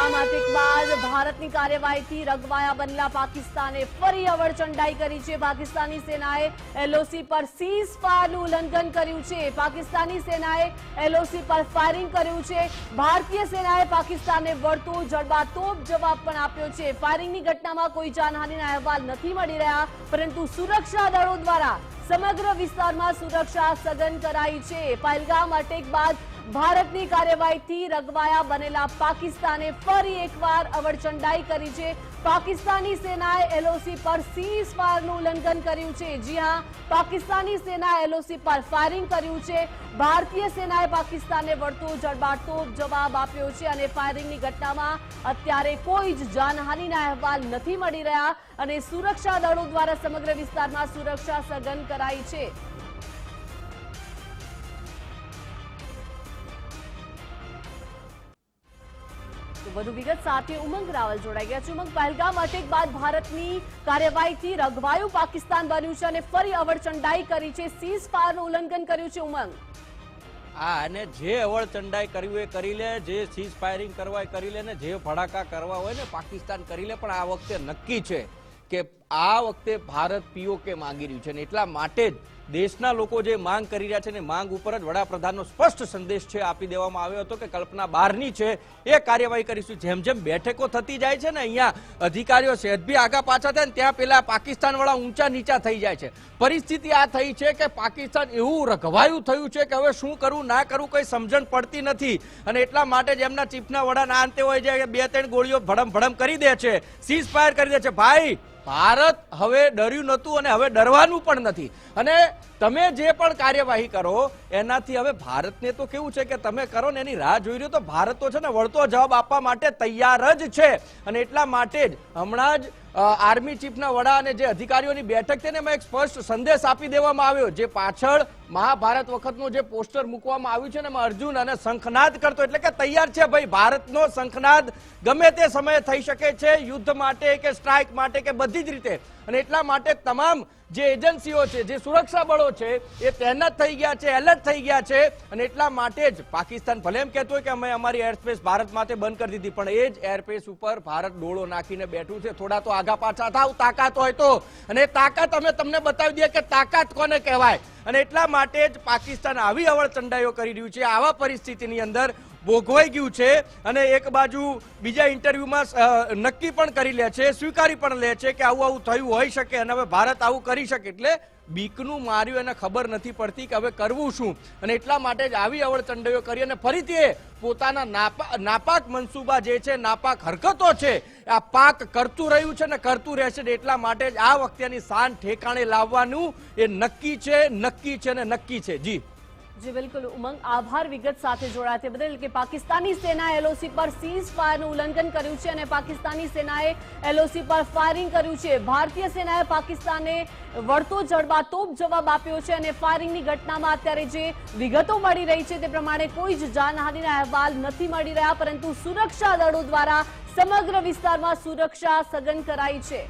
પહલગામમાંથી બાદ ભારતની કાર્યવાહીથી રગવાયા બનેલા પાકિસ્તાને ફરી અવળચંડાઈ કરી છે। પાકિસ્તાની સેનાએ એલઓસી પર સીઝ ફાયરનું ઉલ્લંઘન કર્યું છે। પાકિસ્તાની સેનાએ એલઓસી પર ફાયરિંગ કર્યું છે। ભારતીય સેનાએ પાકિસ્તાનને વળતો જડબાતોડ જવાબ પણ આપ્યો છે। ફાયરિંગની ઘટનામાં કોઈ જાનહાનિના અહેવાલ નથી મળી રહ્યા, પરંતુ સુરક્ષા દળો દ્વારા સમગ્ર વિસ્તારમાં સુરક્ષા સઘન કરાઈ છે। પહલગામ અટેક બાદ ભારતની કાર્યવાહીથી રગવાયા બનેલા પાકિસ્તાને ફરી એકવાર અવળચંડાઈ કરી છે। પાકિસ્તાની સેનાએ એલઓસી પર સીઝ ફાયરનું ઉલ્લંઘન કર્યું છે। જી હા, પાકિસ્તાની સેનાએ એલઓસી પર ફાયરિંગ કર્યું છે। ભારતીય સેનાએ પાકિસ્તાનને વળતો જડબાતોડ જવાબ આપ્યો છે અને ફાયરિંગની ઘટનામાં અત્યારે કોઈ જ જાનહાનિના અહેવાલ નથી મળી રહ્યા અને સુરક્ષા દળો દ્વારા સમગ્ર વિસ્તારમાં સુરક્ષા સઘન કરાઈ છે। વધુ વિગત સાથે ઉમંગ રાવલ જોડાઈ ગયા છે। ઉમંગ, પહલગામ અટેક બાદ ભારતની કાર્યવાહીથી રગવાયું પાકિસ્તાન બન્યું છે અને ફરી અવળચંડાઈ કરી છે, સીઝ ફાયરનું ઉલ્લંઘન કર્યું છે। ઉમંગ, અને જે અવળચંડાઈ કર્યું એ કરી લે, જે સીઝ ફાયરિંગ કરવા એ કરી લે ને જે ભડાકા કરવા હોય ને પાકિસ્તાન કરી લે, પણ આ વખતે નક્કી છે કે આ વખતે ભારત પીઓકે માંગી રહ્યું છે ને એટલા માટે જ દેશના લોકો જે માંગ કરી રહ્યા છે ને માંગ ઉપર જ વડાપ્રધાનનો સ્પષ્ટ સંદેશ છે આપી દેવામાં આવ્યો હતો કે કલ્પના બહારની છે એ કાર્યવાહી કરીશું। જેમ જેમ બેઠકો થતી જાય છે ને અહીંયા અધિકારીઓ સહેજ બી આગા પાછા થાય ને ત્યાં પેલા પાકિસ્તાન વાળા ઊંચા નીચા થઈ જાય છે। પરિસ્થિતિ આ થઈ છે કે પાકિસ્તાન એવું રઘવાયું થયું છે કે હવે શું કરવું ના કરવું કઈ સમજણ પડતી નથી અને એટલા માટે જ એમના ચીફના વડાના અંતે હોય છે કે 2-3 ગોળીઓ ભડમ ભડમ કરી દે છે, સીઝ ફાયર કરી દે છે। ભાઈ, ભારત હવે ડર્યું નતું અને હવે ડરવાનું પણ નથી અને તમે જે પણ કાર્યવાહી કરો એનાથી હવે ભારતને તો કેવું છે કે તમે કરો ને એની રાહ જોઈ રહ્યો તો ભારત તો છે ને વળતો જવાબ આપવા માટે તૈયાર જ છે અને એટલા માટે જ હમણાં જ આર્મી ચીફના વડા અને જે અધિકારીઓની બેઠક છે ને એમાં એક સ્પષ્ટ સંદેશ આપી દેવામાં આવ્યો। જે પાછળ મહાભારત વખતનું જે પોસ્ટર મૂકવામાં આવ્યું છે ને એમાં અર્જુન અને શંખનાદ કરતો એટલે કે તૈયાર છે ભાઈ, ભારતનો શંખનાદ ગમે તે સમયે થઈ શકે છે, યુદ્ધ માટે કે સ્ટ્રાઇક માટે કે બધી જ રીતે અને એટલા માટે તમામ જે એજન્સીઓ છે, જે સુરક્ષા બળો છે એ તૈનાત થઈ ગયા છે, એલર્ટ થઈ ગયા છે અને એટલા માટે જ પાકિસ્તાન ભલે એમ કહેતો હોય કે અમે અમારી એરસ્પેસ ભારત માટે બંધ કરી દીધી, પણ એ જ એરસ્પેસ ઉપર ભારત ડોળો નાખીને બેઠું છે। થોડા તો આગા પાછા થાવ તાકાત હોય તો, અને તાકાત અમે તમને બતાવી દઈએ કે તાકાત કોને કહેવાય અને એટલા માટે જ પાકિસ્તાન આવી અવળચંડાઈઓ કરી રહ્યું છે। આવા પરિસ્થિતિની અંદર ભોગવાઈ ગયું છે અને એક બાજુ બીજા ઇન્ટરવ્યુમાં નક્કી પણ કરી લે છે, સ્વીકારી પણ લે છે કે આવું થયું હોઈ શકે અને હવે ભારત આવું કરી શકે એટલે બીકનું માર્યું એને ખબર નથી પડતી કે હવે કરવું શું અને એટલા માટે જ આવી અવળચંડાઈઓ કરી અને ફરીથી પોતાના નાપાક મનસુબા જે છે, નાપાક હરકતો છે આ પાક કરતું રહ્યું છે ને કરતું રહેશે। એટલા માટે જ આ વખતેની શાન ઠેકાણે લાવવાનું એ નક્કી છે ને નક્કી છે। જી જી બિલકુલ ઉમંગ, આભાર વિગત સાથે જોડાયા તે બદલ। કે પાકિસ્તાની સેનાએ એલઓસી પર સીઝ ફાયરનું ઉલ્લંઘન કર્યું છે અને પાકિસ્તાની સેનાએ એલઓસી પર ફાયરિંગ કર્યું છે। ભારતીય સેનાએ પાકિસ્તાનને વળતો જડબાતોડ જવાબ આપ્યો છે અને ફાયરિંગની ઘટનામાં અત્યારે જે વિગતો મળી રહી છે તે પ્રમાણે કોઈ જ જાનહાનિના અહેવાલ નથી મળી રહ્યા, પરંતુ સુરક્ષા દળો દ્વારા સમગ્ર વિસ્તારમાં સુરક્ષા સઘન કરાઈ છે।